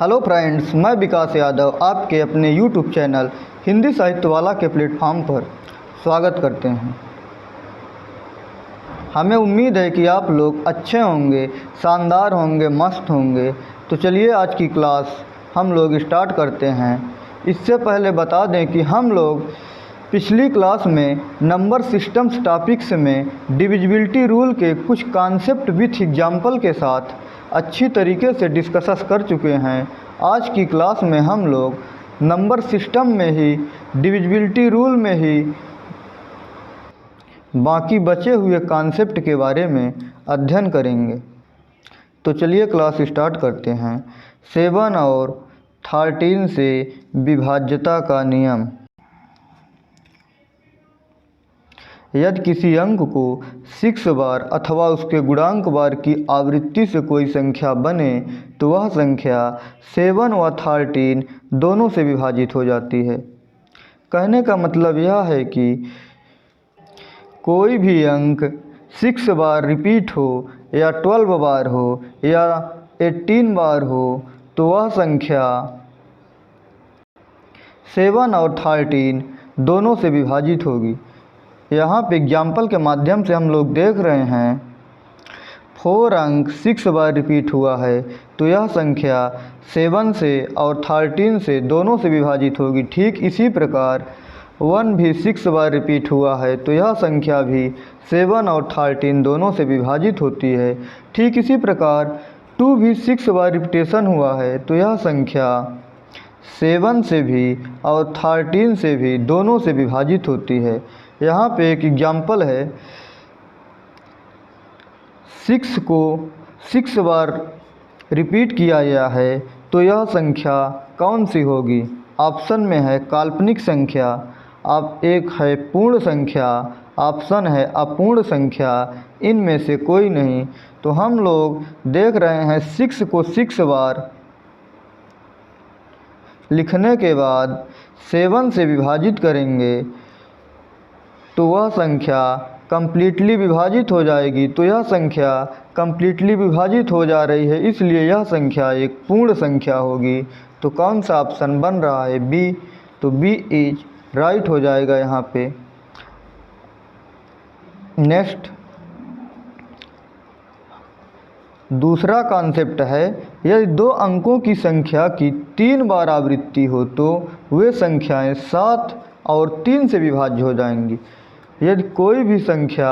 Hello friends, मैं विकास यादव आपके अपने यूट्यूब चैनल हिंदी साहित्य वाला के प्लेटफॉर्म पर स्वागत करते हैं। हमें उम्मीद है कि आप लोग अच्छे होंगे, शानदार होंगे, मस्त होंगे। तो चलिए आज की क्लास हम लोग स्टार्ट करते हैं। इससे पहले बता दें कि हम लोग पिछली क्लास में नंबर सिस्टम्स टॉपिक्स में डिविजिबिलिटी रूल के कुछ कॉन्सेप्ट विथ एग्जाम्पल के साथ अच्छी तरीके से डिस्कस कर चुके हैं। आज की क्लास में हम लोग नंबर सिस्टम में ही डिविजिबिलिटी रूल में ही बाकी बचे हुए कॉन्सेप्ट के बारे में अध्ययन करेंगे। तो चलिए क्लास स्टार्ट करते हैं। 7 और 13 से विभाज्यता का नियम। यदि किसी अंक को 6 बार अथवा उसके गुणांक बार की आवृत्ति से कोई संख्या बने तो वह संख्या 7 व 13 दोनों से विभाजित हो जाती है। कहने का मतलब यह है कि कोई भी अंक 6 बार रिपीट हो या 12 बार हो या 18 बार हो तो वह संख्या 7 और 13 दोनों से विभाजित होगी। यहाँ पे एग्जाम्पल के माध्यम से हम लोग देख रहे हैं 4 अंक 6 बार रिपीट हुआ है तो यह संख्या 7 से और 13 से दोनों से विभाजित होगी। ठीक इसी प्रकार 1 भी 6 बार रिपीट हुआ है तो यह संख्या भी 7 और 13 दोनों से विभाजित होती है। ठीक इसी प्रकार 2 भी 6 बार रिपीटेशन हुआ है तो यह संख्या 7 से भी और 13 से भी दोनों से विभाजित होती है। यहाँ पे एक एग्जाम्पल है, 6 को 6 बार रिपीट किया गया है तो यह संख्या कौन सी होगी? ऑप्शन में है काल्पनिक संख्या, अब एक है पूर्ण संख्या, ऑप्शन है अपूर्ण संख्या, इनमें से कोई नहीं। तो हम लोग देख रहे हैं 6 को 6 बार लिखने के बाद 7 से विभाजित करेंगे तो वह संख्या कम्प्लीटली विभाजित हो जाएगी। तो यह संख्या कम्प्लीटली विभाजित हो जा रही है, इसलिए यह संख्या एक पूर्ण संख्या होगी। तो कौन सा ऑप्शन बन रहा है? बी। तो बी इज राइट हो जाएगा यहाँ पे। नेक्स्ट दूसरा कॉन्सेप्ट है, यदि 2 अंकों की संख्या की 3 बार आवृत्ति हो तो वे संख्याएं 7 और 3 से विभाज्य हो जाएंगी। यदि कोई भी संख्या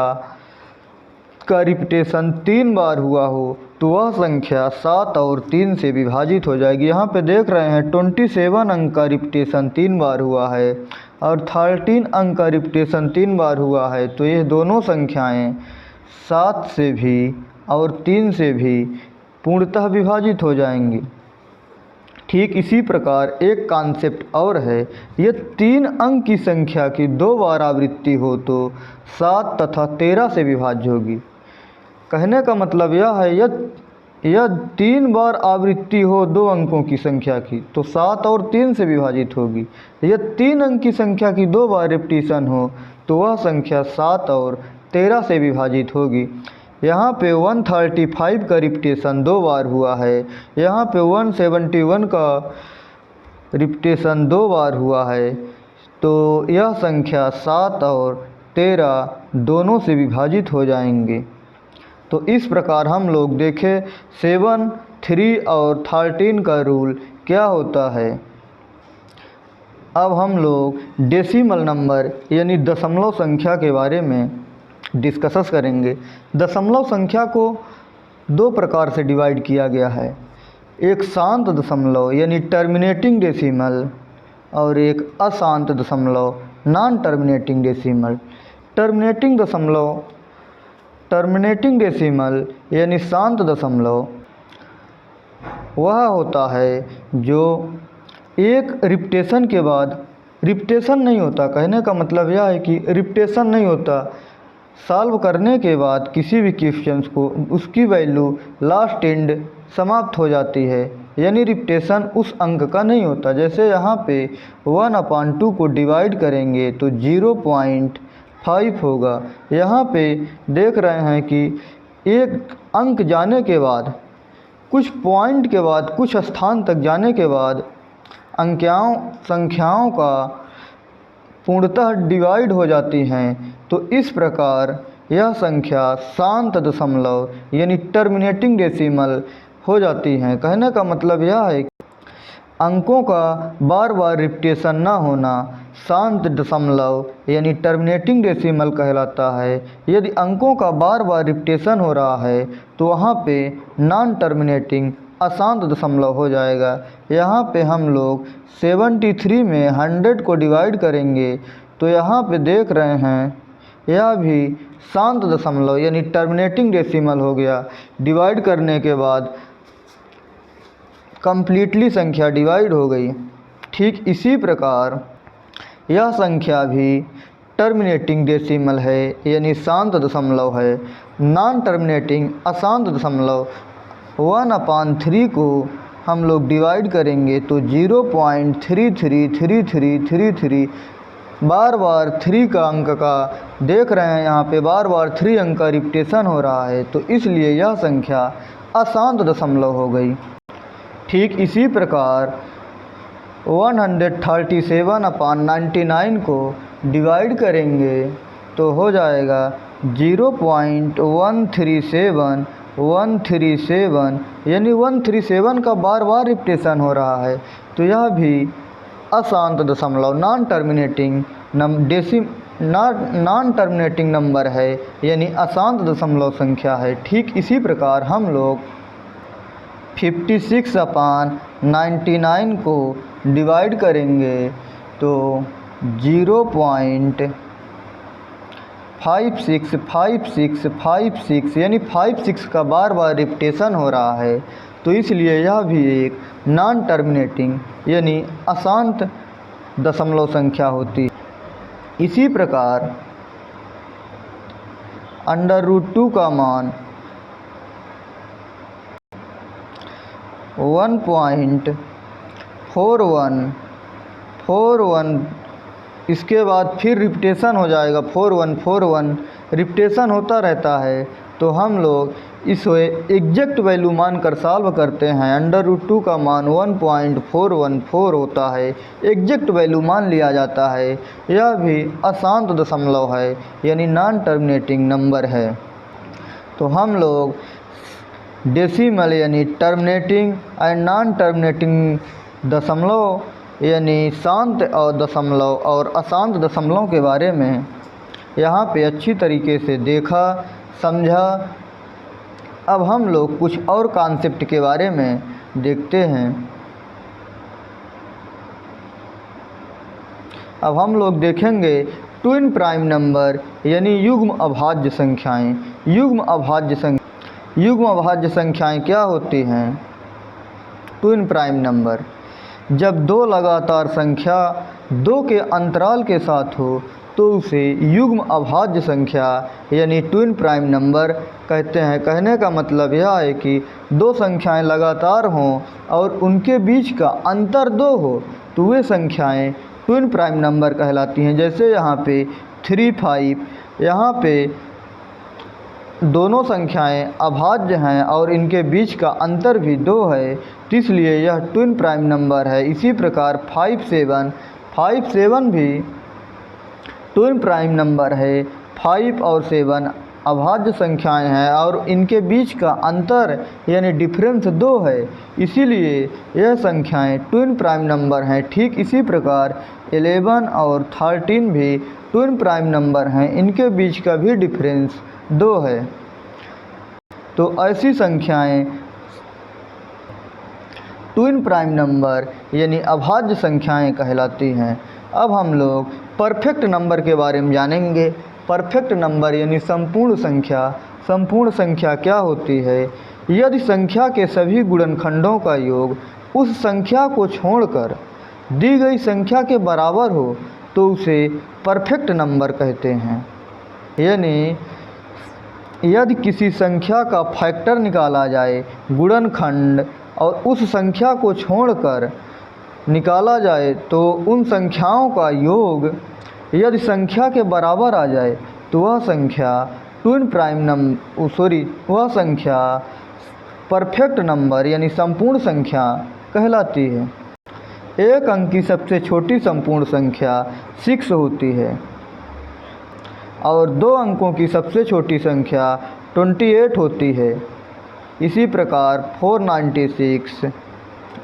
का रिपीटेशन 3 बार हुआ हो तो वह संख्या 7 और 3 से विभाजित हो जाएगी। यहाँ पे देख रहे हैं 27 अंक का रिपीटेशन 3 बार हुआ है और 13 अंक का रिपीटेशन 3 बार हुआ है तो ये दोनों संख्याएं 7 से भी और 3 से भी पूर्णतः विभाजित हो जाएंगी। ठीक इसी प्रकार एक कॉन्सेप्ट और है, यह 3 अंक की संख्या की 2 बार आवृत्ति हो तो 7 तथा 13 से विभाज्य होगी। कहने का मतलब यह है यह 3 बार आवृत्ति हो 2 अंकों की संख्या की तो 7 और 3 से विभाजित होगी। यह 3 अंक की संख्या की 2 बार रिपीटेशन हो तो वह संख्या 7 और 13 से विभाजित होगी। यहाँ पे 135 का रिपीटेशन 2 बार हुआ है, यहाँ पे 171 का रिपीटेशन 2 बार हुआ है तो यह संख्या 7 और 13 दोनों से विभाजित हो जाएंगे। तो इस प्रकार हम लोग देखें 7, 3 और 13 का रूल क्या होता है। अब हम लोग डेसिमल नंबर यानी दशमलव संख्या के बारे में डिस्कस करेंगे। दशमलव संख्या को 2 प्रकार से डिवाइड किया गया है, एक शांत दशमलव यानी टर्मिनेटिंग डेसिमल और एक अशांत दशमलव non terminating decimal. Terminating decimal यानी शांत दशमलव वह होता है जो एक रिपीटेशन के बाद रिपीटेशन नहीं होता। कहने का मतलब यह है कि रिपीटेशन नहीं होता, सॉल्व करने के बाद किसी भी क्वेश्चंस को उसकी वैल्यू लास्ट एंड समाप्त हो जाती है, यानी रिपीटेशन उस अंक का नहीं होता। जैसे यहाँ पे 1/2 को डिवाइड करेंगे तो 0.5 होगा। यहाँ पे देख रहे हैं कि एक अंक जाने के बाद कुछ पॉइंट के बाद, कुछ स्थान तक जाने के बाद संख्याओं का पूर्णतः डिवाइड हो जाती हैं। तो इस प्रकार यह संख्या शांत दशमलव यानी टर्मिनेटिंग डेसिमल हो जाती हैं। कहने का मतलब यह है कि अंकों का बार बार रिपीटेशन ना होना शांत दशमलव यानी टर्मिनेटिंग डेसिमल कहलाता है। यदि अंकों का बार बार रिपीटेशन हो रहा है तो वहाँ पे नॉन टर्मिनेटिंग अशांत दशमलव हो जाएगा। यहाँ पे हम लोग 73 में 100 को डिवाइड करेंगे तो यहाँ पे देख रहे हैं यह भी शांत दशमलव यानी टर्मिनेटिंग डेसिमल हो गया। डिवाइड करने के बाद कंप्लीटली संख्या डिवाइड हो गई। ठीक इसी प्रकार यह संख्या भी टर्मिनेटिंग डेसिमल है यानी शांत दशमलव है। नॉन टर्मिनेटिंग अशांत दशमलव 1/3 को हम लोग डिवाइड करेंगे तो 0.333333 बार बार 3 का अंक का देख रहे हैं, यहाँ पे बार बार 3 अंक का रिपीटेशन हो रहा है तो इसलिए यह संख्या अशांत दशमलव हो गई। ठीक इसी प्रकार 137/99 को डिवाइड करेंगे तो हो जाएगा 0.137 यानी 137 का बार बार रिपीटेशन हो रहा है तो यह भी अशांत दशमलव नॉन टर्मिनेटिंग नंबर है यानी अशांत दशमलव संख्या है। ठीक इसी प्रकार हम लोग 56/99 को डिवाइड करेंगे तो 0.565656 यानी 56 का बार बार रिपीटेशन हो रहा है तो इसलिए यह भी एक नॉन टर्मिनेटिंग यानी अशांत दशमलव संख्या होती है। इसी प्रकार √2 का मान 1.4141 इसके बाद फिर रिपीटेशन हो जाएगा 4141 रिपीटेशन होता रहता है तो हम लोग इसे एग्जैक्ट वैल्यू मान कर सॉल्व करते हैं। √2 का मान 1.414 होता है, एग्जैक्ट वैल्यू मान लिया जाता है। यह भी अशांत दशमलव है यानी नॉन टर्मिनेटिंग नंबर है। तो हम लोग डेसिमल यानी टर्मिनेटिंग एंड नॉन टर्मिनेटिंग दशमलव यानी शांत और दशमलव और अशांत दशमलव के बारे में यहाँ पे अच्छी तरीके से देखा, समझा। अब हम लोग कुछ और कॉन्सेप्ट के बारे में देखते हैं। अब हम लोग देखेंगे ट्विन प्राइम नंबर यानी युग्म अभाज्य संख्याएं। युग्म अभाज्य संख्याएं क्या होती हैं? ट्विन प्राइम नंबर जब दो लगातार संख्या 2 के अंतराल के साथ हो तो उसे युग्म अभाज्य संख्या यानी ट्विन प्राइम नंबर कहते हैं। कहने का मतलब यह है कि दो संख्याएं लगातार हों और उनके बीच का अंतर 2 हो तो वे संख्याएं ट्विन प्राइम नंबर कहलाती हैं। जैसे यहाँ पे 3, 5, यहाँ पे दोनों संख्याएं अभाज्य हैं और इनके बीच का अंतर भी 2 है तो इसलिए यह ट्विन प्राइम नंबर है। इसी प्रकार 5, 7 भी ट्विन प्राइम नंबर है। 5 और 7 अभाज्य संख्याएं हैं और इनके बीच का अंतर यानी डिफरेंस 2 है, इसीलिए यह संख्याएं ट्विन प्राइम नंबर हैं। ठीक इसी प्रकार 11 और 13 भी ट्विन प्राइम नंबर हैं, इनके बीच का भी डिफरेंस 2 है। तो ऐसी संख्याएं ट्विन प्राइम नंबर यानी अभाज्य संख्याएं कहलाती हैं। अब हम लोग परफेक्ट नंबर के बारे में जानेंगे। परफेक्ट नंबर यानी संपूर्ण संख्या। संपूर्ण संख्या क्या होती है? यदि संख्या के सभी गुणनखंडों का योग उस संख्या को छोड़कर दी गई संख्या के बराबर हो तो उसे परफेक्ट नंबर कहते हैं। यानी यदि किसी संख्या का फैक्टर निकाला जाए, गुणनखंड, और उस संख्या को छोड़कर निकाला जाए तो उन संख्याओं का योग यदि संख्या के बराबर आ जाए तो वह संख्या परफेक्ट नंबर यानी संपूर्ण संख्या कहलाती है। एक अंक की सबसे छोटी संपूर्ण संख्या 6 होती है और 2 अंकों की सबसे छोटी संख्या 28 होती है। इसी प्रकार 496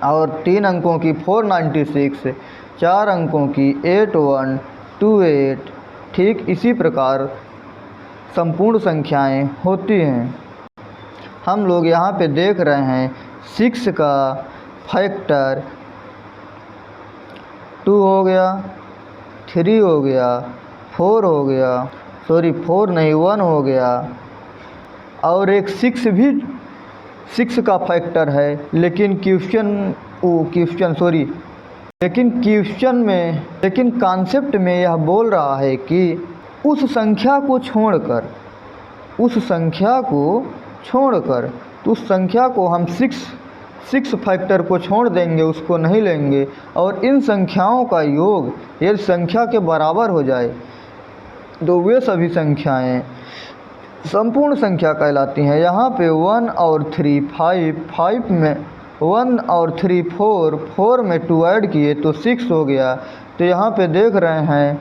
और 3 अंकों की 496, 4 अंकों की 8128, ठीक इसी प्रकार संपूर्ण संख्याएं होती हैं। हम लोग यहाँ पे देख रहे हैं 6 का फैक्टर 2 हो गया, 3 हो गया, 4 हो गया, 4 नहीं 1 हो गया, और एक 6 भी 6 का फैक्टर है, लेकिन लेकिन कॉन्सेप्ट में यह बोल रहा है कि उस संख्या को छोड़कर तो उस संख्या को हम 6 फैक्टर को छोड़ देंगे, उसको नहीं लेंगे, और इन संख्याओं का योग यदि संख्या के बराबर हो जाए तो वे सभी संख्याएं संपूर्ण संख्या कहलाती हैं। यहाँ पे 1 और 3 5 में 1 और 3 4 में 2 ऐड किए तो 6 हो गया। तो यहाँ पे देख रहे हैं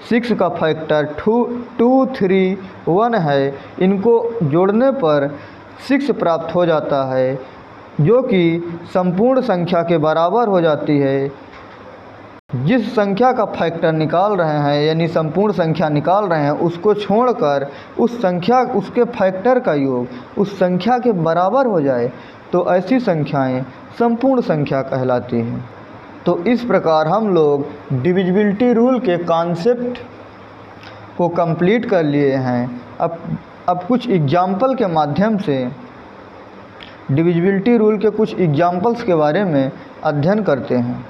6 का फैक्टर 2 3 1 है। इनको जोड़ने पर 6 प्राप्त हो जाता है, जो कि संपूर्ण संख्या के बराबर हो जाती है। जिस संख्या का फैक्टर निकाल रहे हैं यानी संपूर्ण संख्या निकाल रहे हैं, उसको छोड़कर उसके फैक्टर का योग उस संख्या के बराबर हो जाए तो ऐसी संख्याएं संपूर्ण संख्या कहलाती हैं। तो इस प्रकार हम लोग डिविजिबिलिटी रूल के कॉन्सेप्ट को कंप्लीट कर लिए हैं। अब कुछ एग्जाम्पल के माध्यम से डिविजिबिलिटी रूल के कुछ एग्जाम्पल्स के बारे में अध्ययन करते हैं।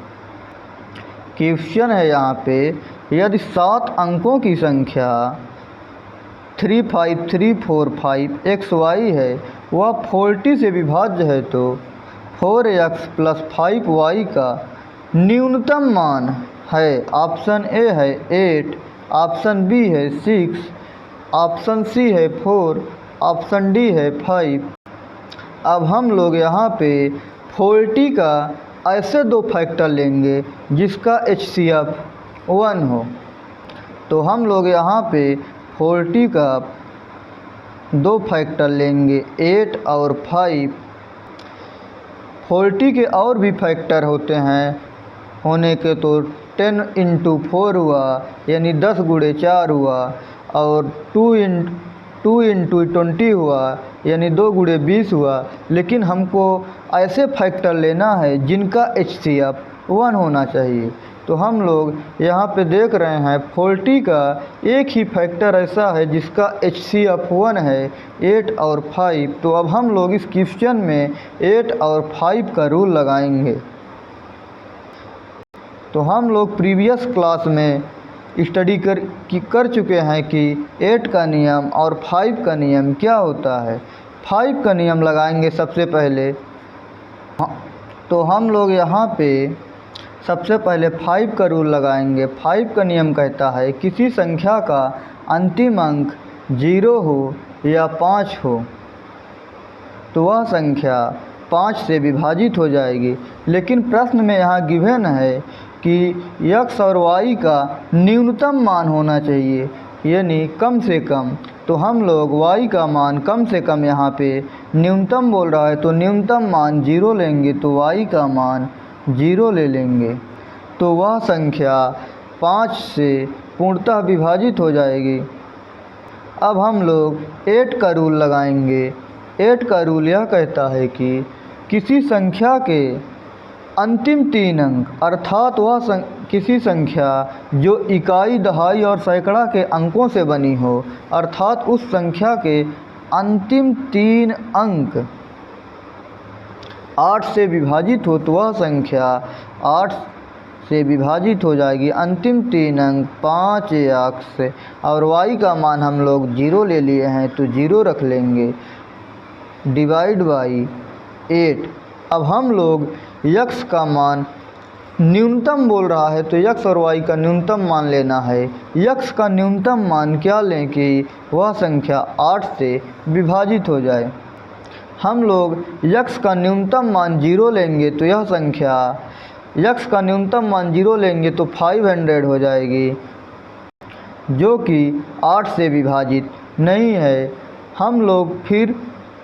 क्वेश्चन है यहाँ पे, यदि 7 अंकों की संख्या 35345 XY है, वह 40 से विभाज्य है, तो 4x + 5y का न्यूनतम मान है। ऑप्शन ए है 8, ऑप्शन बी है 6, ऑप्शन सी है 4, ऑप्शन डी है 5। अब हम लोग यहाँ पे 40 का ऐसे 2 फैक्टर लेंगे जिसका HCF 1 हो। तो हम लोग यहाँ पे 40 का 2 फैक्टर लेंगे 8 और 5। 40 के और भी फैक्टर होते हैं होने के, तो 10 × 4 हुआ यानी 10 × 4 हुआ, और 2 × 20 हुआ यानी 2 × 20 हुआ। लेकिन हमको ऐसे फैक्टर लेना है जिनका HCF 1 होना चाहिए। तो हम लोग यहाँ पे देख रहे हैं 40 का एक ही फैक्टर ऐसा है जिसका HCF 1 है, 8 और 5। तो अब हम लोग इस क्वेश्चन में 8 और 5 का रूल लगाएंगे। तो हम लोग प्रीवियस क्लास में स्टडी कर चुके हैं कि 8 का नियम और 5 का नियम क्या होता है। 5 का नियम लगाएंगे सबसे पहले। तो हम लोग यहाँ पे सबसे पहले 5 का रूल लगाएंगे। 5 का नियम कहता है किसी संख्या का अंतिम अंक 0 हो या 5 हो तो वह संख्या 5 से विभाजित हो जाएगी। लेकिन प्रश्न में यहाँ गिवन है कि x और y का न्यूनतम मान होना चाहिए, यानी कम से कम। तो हम लोग y का मान कम से कम यहाँ पे न्यूनतम बोल रहा है, तो न्यूनतम मान 0 लेंगे, तो y का मान 0 ले लेंगे। तो वह संख्या 5 से पूर्णतः विभाजित हो जाएगी। अब हम लोग 8 का रूल लगाएंगे। 8 का रूल यह कहता है कि किसी संख्या के अंतिम 3 अंक, अर्थात वह किसी संख्या जो इकाई, दहाई और सैकड़ा के अंकों से बनी हो, अर्थात उस संख्या के अंतिम 3 अंक 8 से विभाजित हो तो वह संख्या 8 से विभाजित हो जाएगी। अंतिम 3 अंक 5 या 8 और y का मान हम लोग 0 ले लिए हैं, तो 0 रख लेंगे, डिवाइड बाई 8। अब हम लोग x का मान न्यूनतम बोल रहा है, तो x और y का न्यूनतम मान लेना है। x का न्यूनतम मान क्या लें कि वह संख्या 8 से विभाजित हो जाए। हम लोग यक्स का न्यूनतम मान 0 लेंगे तो यह संख्या यक्स का न्यूनतम मान 0 लेंगे तो 500 हो जाएगी, जो कि 8 से विभाजित नहीं है। हम लोग फिर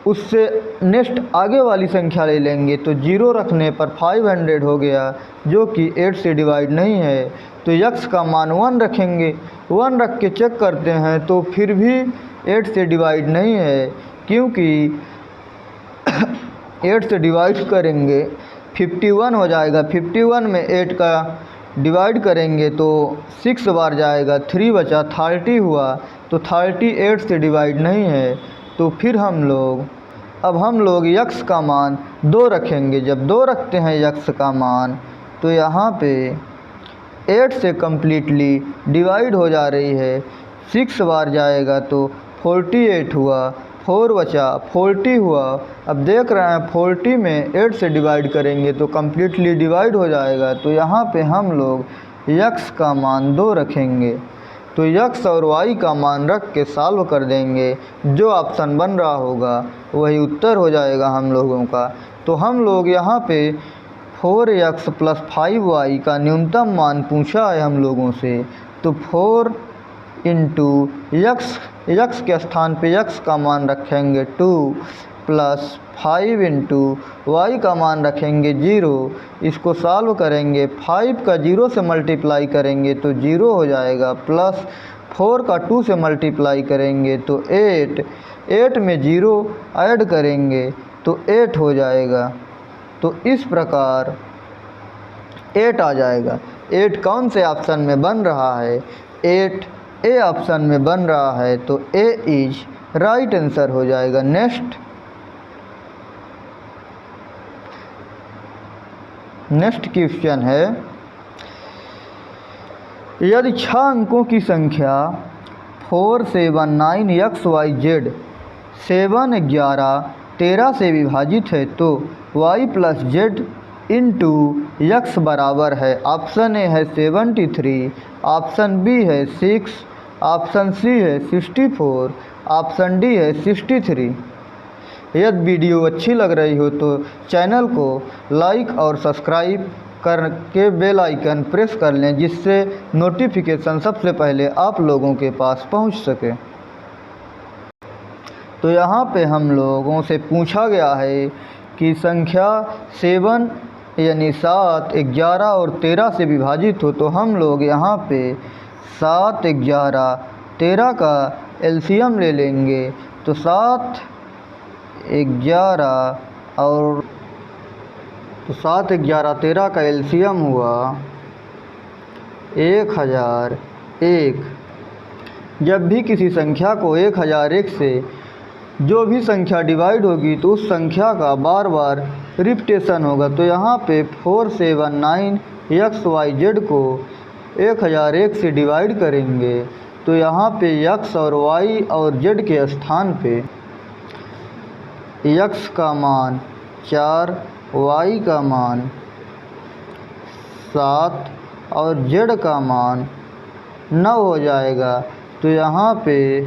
उससे नेक्स्ट आगे वाली संख्या ले लेंगे तो 0 रखने पर 500 हो गया, जो कि 8 से डिवाइड नहीं है। तो यक्स का मान 1 रखेंगे, 1 रख के चेक करते हैं तो फिर भी 8 से डिवाइड नहीं है, क्योंकि 8 से डिवाइड करेंगे 51 हो जाएगा। 51 में 8 का डिवाइड करेंगे तो 6 बार जाएगा, 3 बचा, 30 हुआ। तो 38 से डिवाइड नहीं है। तो फिर हम लोग यक्स का मान 2 रखेंगे। जब 2 रखते हैं यक्स का मान, तो यहाँ पे 8 से कम्प्लीटली डिवाइड हो जा रही है, 6 बार जाएगा तो 48 हुआ, 4 बचा, 40 हुआ। अब देख रहे हैं 40 में 8 से डिवाइड करेंगे तो कम्प्लीटली डिवाइड हो जाएगा। तो यहाँ पे हम लोग यक्स का मान 2 रखेंगे। तो यक्स और वाई का मान रख के सॉल्व कर देंगे, जो ऑप्शन बन रहा होगा वही उत्तर हो जाएगा हम लोगों का। तो हम लोग यहाँ पे 4x + 5y का न्यूनतम मान पूछा है हम लोगों से। तो 4 × यक्स के स्थान पे यक्स का मान रखेंगे 2 + 5 × y का मान रखेंगे 0। इसको सॉल्व करेंगे, 5 का 0 से मल्टीप्लाई करेंगे तो 0 हो जाएगा, प्लस 4 का 2 से मल्टीप्लाई करेंगे तो 8 में 0 ऐड करेंगे तो 8 हो जाएगा। तो इस प्रकार 8 आ जाएगा। 8 कौन से ऑप्शन में बन रहा है? 8 ए ऑप्शन में बन रहा है। तो ए इज राइट आंसर हो जाएगा। नेक्स्ट क्वेश्चन है, यदि 6 अंकों की संख्या 4 7 9 x y z 7 11 13 से विभाजित है तो y + z × x बराबर है। ऑप्शन ए है 73, ऑप्शन बी है 6, ऑप्शन सी है 64, ऑप्शन डी है 63। यदि वीडियो अच्छी लग रही हो तो चैनल को लाइक और सब्सक्राइब करके बेल आइकन प्रेस कर लें, जिससे नोटिफिकेशन सबसे पहले आप लोगों के पास पहुंच सके। तो यहाँ पे हम लोगों से पूछा गया है कि संख्या 7 यानी 7, 11 और 13 से विभाजित हो। तो हम लोग यहाँ पे 7, 11, 13 का एलसीएम ले लेंगे। तो 7, 11 और 13 का एलसीएम हुआ 1001। जब भी किसी संख्या को 1001 से जो भी संख्या डिवाइड होगी तो उस संख्या का बार बार रिपीटेशन होगा। तो यहाँ पे 4 7 9 x y z को 1001 से डिवाइड करेंगे तो यहाँ पे x और y और z के स्थान पे x का मान 4, y का मान 7 और z का मान 9 हो जाएगा। तो यहाँ पे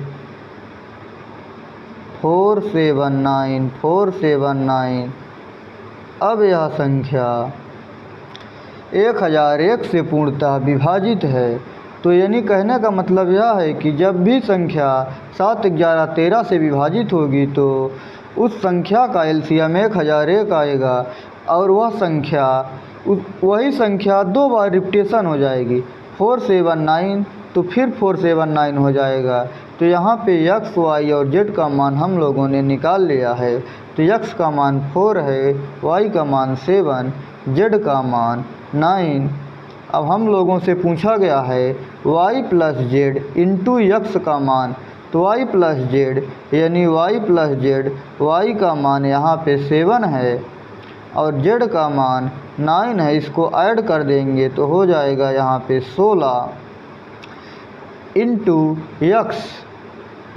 4 7 9। अब यह संख्या 1001 से पूर्णतः विभाजित है। तो यानी कहने का मतलब यह है कि जब भी संख्या 7, 11, 13 से विभाजित होगी तो उस संख्या का एलसीएम 1001 आएगा और वही संख्या 2 बार रिपीटेशन हो जाएगी। 4 7 9 तो फिर 4 7 9 हो जाएगा। तो यहाँ पे x, y और z का मान हम लोगों ने निकाल लिया है। तो x का मान 4 है, y का मान 7, z का मान 9। अब हम लोगों से पूछा गया है y + z × x का मान। तो y + z यानी y + z, y का मान यहाँ पे 7 है और z का मान 9 है। इसको ऐड कर देंगे तो हो जाएगा यहाँ पे 16 × x,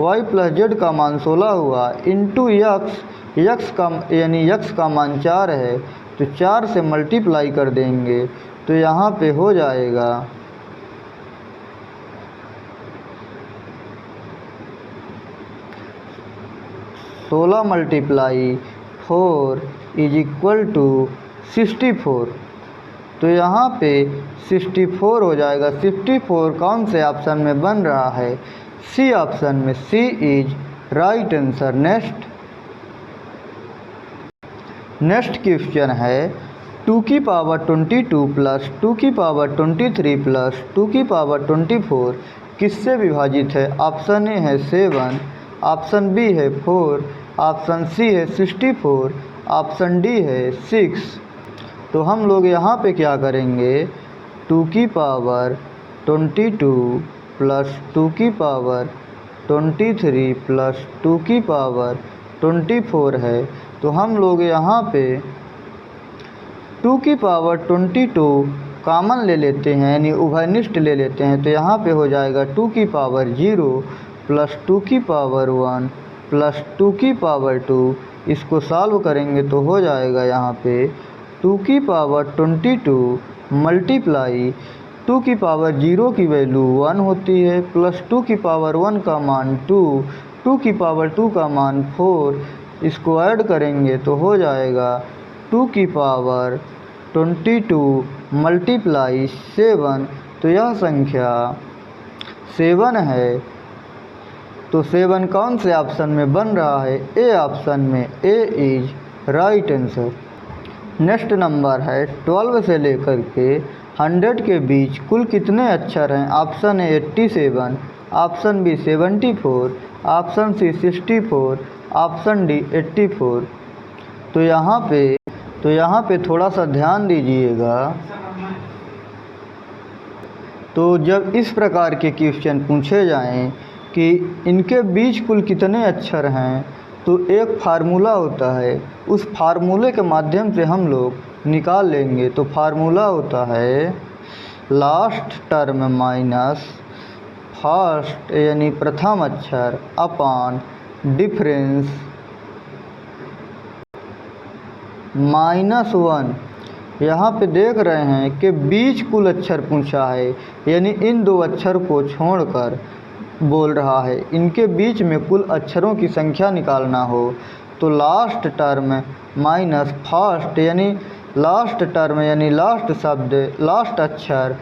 y + z का मान 16 हुआ, × x का यानी x का मान 4 है तो 4 से मल्टीप्लाई कर देंगे तो यहाँ पे हो जाएगा 16 × 4 इज इक्वल टू 64। तो यहाँ पे 64 हो जाएगा। 64 कौन से ऑप्शन में बन रहा है? सी ऑप्शन में। C is right answer. Next question है 2 की पावर 22 प्लस 2 की पावर 23 प्लस 2 की पावर 24 किससे विभाजित है? ऑप्शन ए है 7, ऑप्शन बी है 4, ऑप्शन सी है 64, ऑप्शन डी है 6। तो हम लोग यहाँ पे क्या करेंगे? 2 की पावर 22 प्लस 2 की पावर 23 प्लस 2 की पावर 24 है। तो हम लोग यहाँ पे 2 की पावर 22 कॉमन ले लेते हैं, यानी उभयनिष्ठ ले लेते हैं। तो यहाँ पे हो जाएगा 2 की पावर 0 प्लस 2 की पावर 1 प्लस 2 की पावर 2। इसको सॉल्व करेंगे तो हो जाएगा यहाँ पे 2 की पावर 22 मल्टीप्लाई 2 की पावर 0 की वैल्यू 1 होती है, प्लस 2 की पावर 1 का मान 2, 2 की पावर 2 का मान 4। इसको ऐड करेंगे तो हो जाएगा 2 की पावर 22 मल्टीप्लाई 7। तो यह संख्या 7 है। तो 7 कौन से ऑप्शन में बन रहा है? ए ऑप्शन में। A is right answer. Next number है 12 से लेकर के 100 के बीच कुल कितने अक्षर हैं? Option A 87, option B 74, option C 64, option D 84। तो यहाँ पे थोड़ा सा ध्यान दीजिएगा। तो जब इस प्रकार के क्वेश्चन पूछे जाएं कि इनके बीच कुल कितने अक्षर हैं, तो एक फार्मूला होता है, उस फार्मूले के माध्यम से हम लोग निकाल लेंगे। तो फार्मूला होता है लास्ट टर्म माइनस फर्स्ट यानी प्रथम अक्षर अपॉन डिफरेंस -1। यहाँ पे देख रहे हैं कि बीच कुल अक्षर पूछा है, यानी इन दो अक्षर को छोड़कर बोल रहा है इनके बीच में कुल अक्षरों की संख्या निकालना हो। तो लास्ट टर्म माइनस फर्स्ट यानी लास्ट टर्म यानी लास्ट शब्द लास्ट अक्षर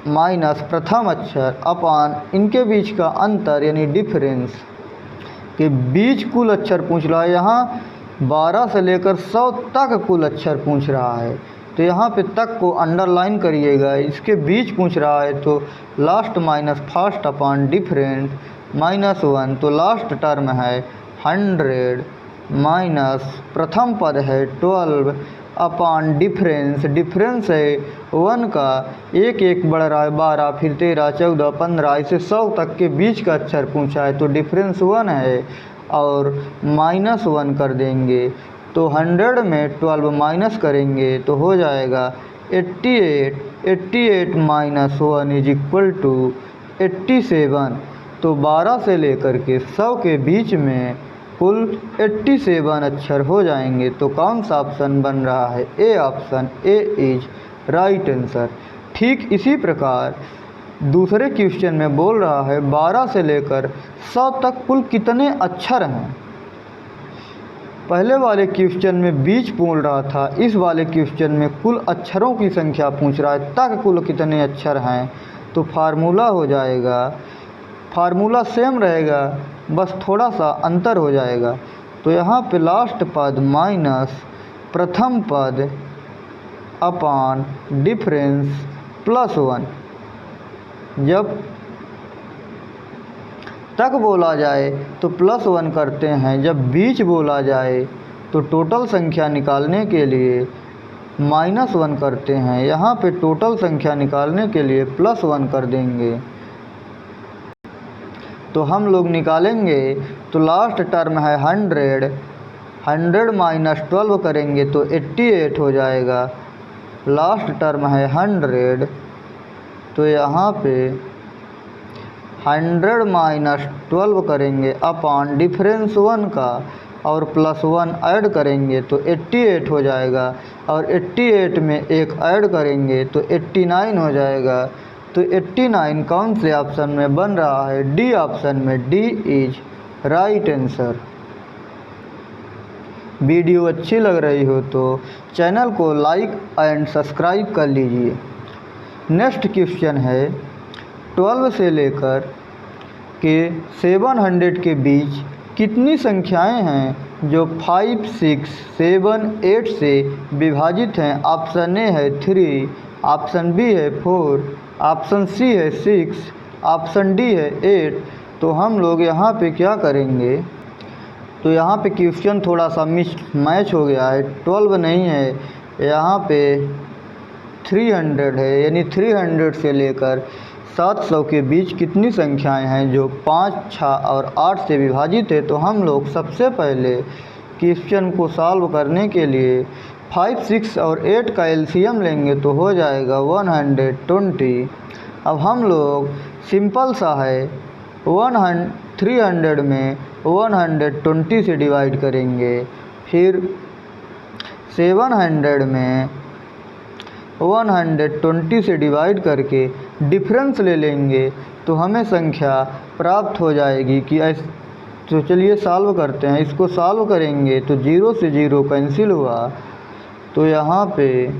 माइनस प्रथम अक्षर अपॉन इनके बीच का अंतर यानी डिफरेंस के बीच कुल अक्षर पूछ रहा है। यहाँ 12 से लेकर 100 तक कुल अक्षर पूछ रहा है। तो यहाँ पे तक को अंडरलाइन करिएगा, इसके बीच पूछ रहा है। तो last minus first upon different -1। तो लास्ट टर्म है 100 माइनस प्रथम पद है 12 अपॉन डिफरेंस है 1 का, एक एक बढ़ रहा है 12 फिर 13 14 15 ऐसे 100 तक के बीच का अक्षर पूछा है। तो डिफरेंस 1 है और -1 कर देंगे। तो 100 में 12 माइनस करेंगे तो हो जाएगा 88 माइनस 1 इज इक्वल टू 87। तो 12 से लेकर के 100 के बीच में कुल 87 अक्षर हो जाएंगे। तो कौन सा ऑप्शन बन रहा है? A option. A is right answer. ठीक इसी प्रकार दूसरे क्वेश्चन में बोल रहा है 12 से लेकर 100 तक कुल कितने अक्षर हैं। पहले वाले क्वेश्चन में बीच बोल रहा था, इस वाले क्वेश्चन में कुल अक्षरों की संख्या पूछ रहा है, तक कुल कितने अक्षर हैं। तो फार्मूला हो जाएगा, फार्मूला सेम रहेगा, बस थोड़ा सा अंतर हो जाएगा। तो यहाँ पे लास्ट पद माइनस प्रथम पद अपॉन डिफरेंस +1। जब तक बोला जाए तो +1 करते हैं, जब बीच बोला जाए तो टोटल संख्या निकालने के लिए -1 करते हैं। यहाँ पे टोटल संख्या निकालने के लिए +1 कर देंगे। तो हम लोग निकालेंगे तो लास्ट टर्म है 100 माइनस 12 करेंगे तो 88 हो जाएगा। लास्ट टर्म है 100, तो यहाँ पे 100 माइनस 12 करेंगे अपॉन डिफरेंस 1 का और +1 ऐड करेंगे तो 88 हो जाएगा, और 88 में एक ऐड करेंगे तो 89 हो जाएगा। तो 89 कौन से ऑप्शन में बन रहा है? डी ऑप्शन में। D is right answer. Video अच्छी लग रही हो तो चैनल को लाइक एंड सब्सक्राइब कर लीजिए। नेक्स्ट क्वेश्चन है 12 से लेकर के 700 के बीच कितनी संख्याएं हैं जो 5, 6, 7, 8 से विभाजित हैं। ऑप्शन ए है 3, ऑप्शन बी है 4, ऑप्शन सी है 6, ऑप्शन डी है 8। तो हम लोग यहाँ पे क्या करेंगे, तो यहाँ पे क्वेश्चन थोड़ा सा मैच हो गया है। 12 नहीं है, यहाँ पे 300 है, यानी 300 से लेकर 700 के बीच कितनी संख्याएं हैं जो 5, 6 और 8 से विभाजित है। तो हम लोग सबसे पहले क्वेश्चन को सॉल्व करने के लिए 5, 6 और 8 का एलसीएम लेंगे तो हो जाएगा 120। अब हम लोग सिंपल सा है 300 में 120 से डिवाइड करेंगे, फिर 700 में 120 से डिवाइड करके डिफरेंस ले लेंगे तो हमें संख्या प्राप्त हो जाएगी कि तो चलिए सॉल्व करते हैं। इसको सॉल्व करेंगे तो 0 से 0 कैंसिल हुआ, तो यहाँ पे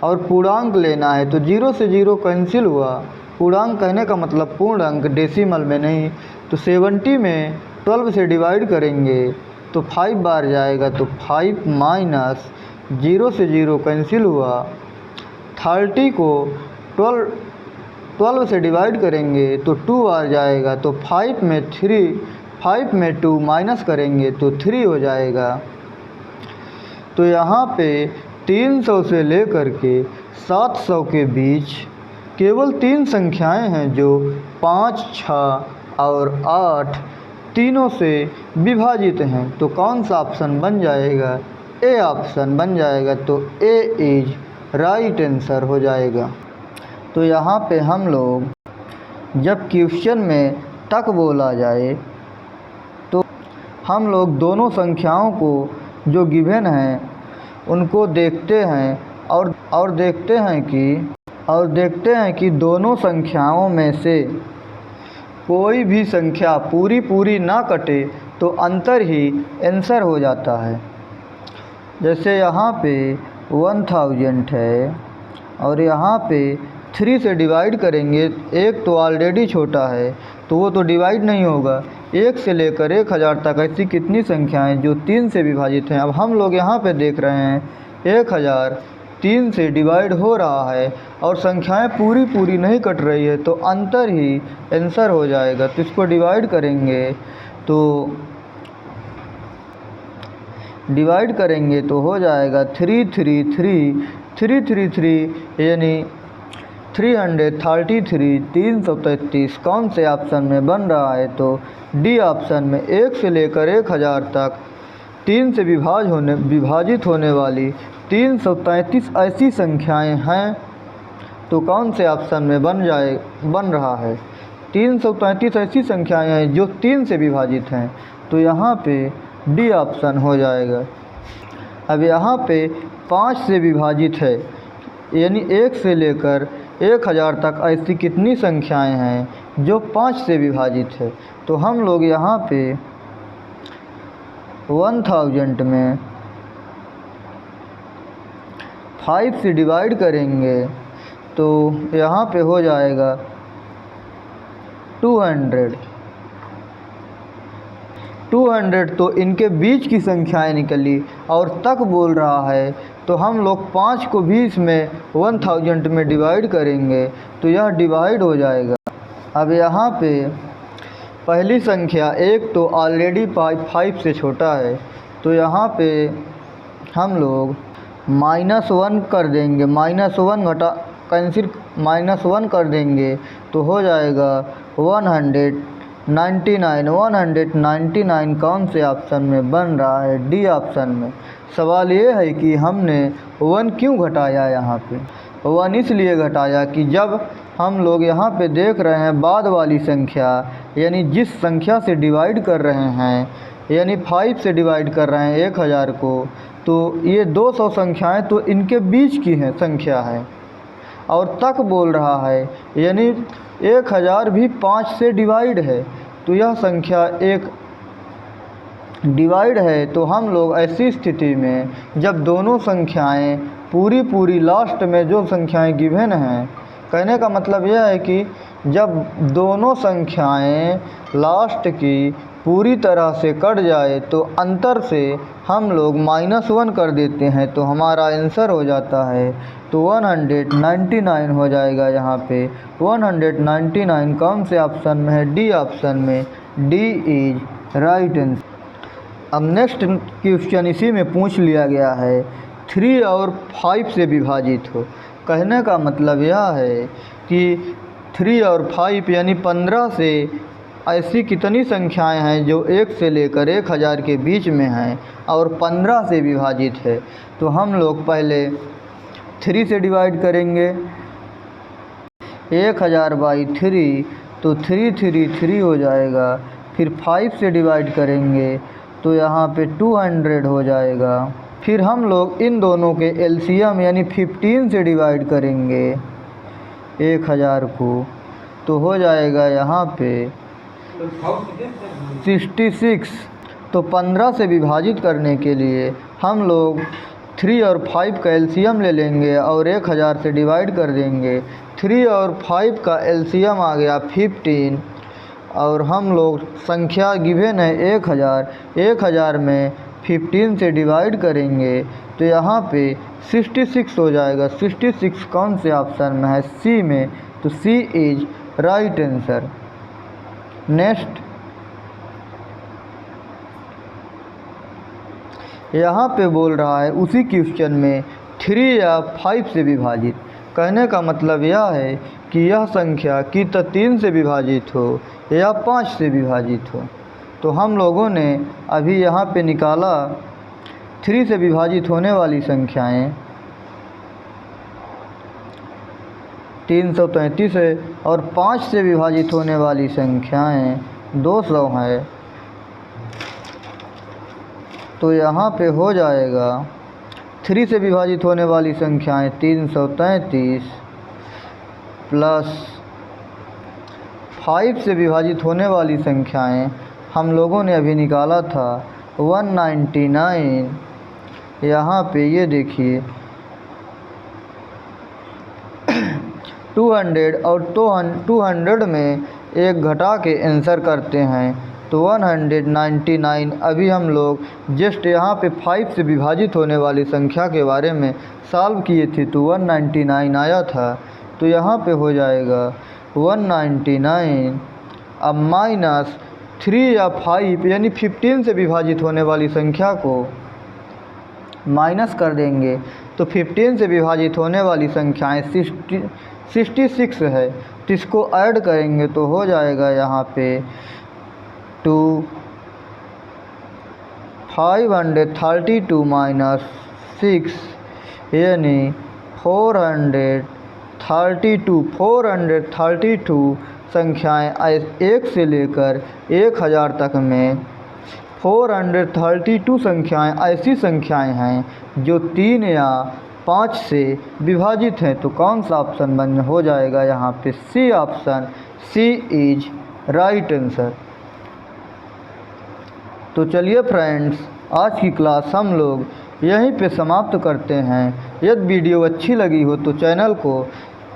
और पूर्णांक लेना है तो 0 से 0 कैंसिल हुआ। पूर्णांक कहने का मतलब पूर्ण अंक, डेसिमल में नहीं। तो 70 में 12 से डिवाइड करेंगे तो 5 बार जाएगा, तो 5 माइनस 0 से 0 कैंसिल हुआ। 30 को 12 से डिवाइड करेंगे तो 2 बार जाएगा, तो 5 में 2 माइनस करेंगे तो 3 हो जाएगा। तो यहाँ पे 300 से लेकर के 700 के बीच केवल 3 संख्याएं हैं जो 5, 6 और 8 तीनों से विभाजित हैं। तो कौन सा ऑप्शन बन जाएगा, ए ऑप्शन बन जाएगा। तो ए इज राइट आंसर हो जाएगा। तो यहाँ पे हम लोग जब क्वेश्चन में तक बोला जाए तो हम लोग दोनों संख्याओं को जो गिवन हैं उनको देखते हैं और देखते हैं कि दोनों संख्याओं में से कोई भी संख्या पूरी ना कटे तो अंतर ही आंसर हो जाता है। जैसे यहाँ पे 1000 है और यहाँ पे 3 से डिवाइड करेंगे, एक तो ऑलरेडी छोटा है तो वो तो डिवाइड नहीं होगा। 1 से लेकर 1000 तक ऐसी कितनी संख्याएं जो 3 से विभाजित हैं। अब हम लोग यहाँ पे देख रहे हैं 1000 3 से डिवाइड हो रहा है और संख्याएं पूरी नहीं कट रही है, तो अंतर ही आंसर हो जाएगा। तो इसको डिवाइड करेंगे तो हो जाएगा 333 यानी 333 333 कौन से ऑप्शन में बन रहा है, तो डी ऑप्शन में। 1 से लेकर 1000 तक 3 से विभाजित होने वाली 333 ऐसी संख्याएं हैं, तो कौन से ऑप्शन में बन रहा है। 333 ऐसी संख्याएं हैं जो 3 से विभाजित हैं, तो यहाँ पे डी ऑप्शन हो जाएगा। अब यहाँ पे 5 से विभाजित है, यानी 1 से लेकर 1000 तक ऐसी कितनी संख्याएं हैं जो 5 से विभाजित है। तो हम लोग यहाँ पे 1000 में 5 से डिवाइड करेंगे तो यहाँ पे हो जाएगा 200। तो इनके बीच की संख्याएं निकली और तक बोल रहा है, तो हम लोग 5 को भी इसमें 1000 में डिवाइड करेंगे तो यह डिवाइड हो जाएगा। अब यहाँ पे पहली संख्या 1 तो ऑलरेडी 5 से छोटा है, तो यहाँ पे हम लोग -1 कर देंगे, -1 कर देंगे तो हो जाएगा 199 कौन से ऑप्शन में बन रहा है, डी ऑप्शन में। सवाल ये है कि हमने 1 क्यों घटाया, यहाँ पे 1 इसलिए घटाया कि जब हम लोग यहाँ पे देख रहे हैं बाद वाली संख्या, यानी जिस संख्या से डिवाइड कर रहे हैं, यानी 5 से डिवाइड कर रहे हैं 1000 को, तो ये 200 संख्याएं तो इनके बीच की हैं संख्या है और तक बोल रहा है, यानी 1000 भी 5 से डिवाइड है, तो यह संख्या एक डिवाइड है तो हम लोग ऐसी स्थिति में जब दोनों संख्याएं पूरी लास्ट में जो संख्याएं गिवन हैं, कहने का मतलब यह है कि जब दोनों संख्याएं लास्ट की पूरी तरह से कट जाए तो अंतर से हम लोग -1 कर देते हैं तो हमारा आंसर हो जाता है। तो 199 हो जाएगा यहाँ पे। 199 कौन से ऑप्शन में है? डी ऑप्शन में। D is right answer. अब नेक्स्ट क्वेश्चन इसी में पूछ लिया गया है, 3 और 5 से विभाजित हो। कहने का मतलब यह है कि 3 और 5 यानी 15 से ऐसी कितनी संख्याएं हैं जो 1 से लेकर 1000 के बीच में हैं और 15 से विभाजित है। तो हम लोग पहले 3 से डिवाइड करेंगे। 1000 बाई 3 तो 3 हो जाएगा। फिर 5 से डिवाइड करेंगे तो यहाँ पे 200 हो जाएगा। फिर हम लोग इन दोनों के एलसीएम यानी 15 से डिवाइड करेंगे 1000 को तो हो जाएगा यहाँ पे 66। तो 15 से विभाजित करने के लिए हम लोग 3 और 5 का एलसीएम ले लेंगे और 1000 से डिवाइड कर देंगे। 3 और 5 का एलसीएम आ गया 15 और हम लोग संख्या गिवन है 1000 में 15 से डिवाइड करेंगे तो यहाँ पे 66 हो जाएगा। 66 कौन से ऑप्शन में है? सी में। तो सी इज राइट आंसर। नेक्स्ट यहाँ पे बोल रहा है उसी क्वेश्चन में 3 या 5 से विभाजित। कहने का मतलब यह है कि यह संख्या कि तो 3 से विभाजित हो या 5 से विभाजित हो। तो हम लोगों ने अभी यहाँ पे निकाला 3 से विभाजित होने वाली संख्याएं 333 है और 5 से विभाजित होने वाली संख्याएं 200 है। तो यहाँ पे हो जाएगा 3 से विभाजित होने वाली संख्याएं 333 प्लस 5 से विभाजित होने वाली संख्याएं हम लोगों ने अभी निकाला था 199। यहाँ पे ये देखिए 200 और 200 में एक घटा के आंसर करते हैं तो 199। अभी हम लोग जस्ट यहाँ पे 5 से विभाजित होने वाली संख्या के बारे में सॉल्व किए थे तो 199 आया था। तो यहाँ पे हो जाएगा 199 अब माइनस 3 या 5 यानी 15 से विभाजित होने वाली संख्या को माइनस कर देंगे तो 15 से विभाजित होने वाली संख्याएं 66 है। तो इसको ऐड करेंगे तो हो जाएगा यहाँ पे 532 माइनस 6 यानी 432 संख्याएं 1 से लेकर 1000 तक में 432 संख्याएं ऐसी संख्याएं हैं जो 3 या 5 से विभाजित हैं। तो कौन सा ऑप्शन बन हो जाएगा यहाँ पे? C option. C is right answer. तो चलिए फ्रेंड्स, आज की क्लास हम लोग यहीं पे समाप्त करते हैं। यदि वीडियो अच्छी लगी हो तो चैनल को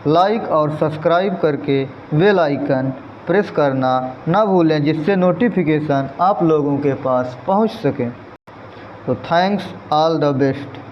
लाइक और सब्सक्राइब करके बेल आइकन प्रेस करना ना भूलें, जिससे नोटिफिकेशन आप लोगों के पास पहुंच सके। तो थैंक्स, ऑल द बेस्ट।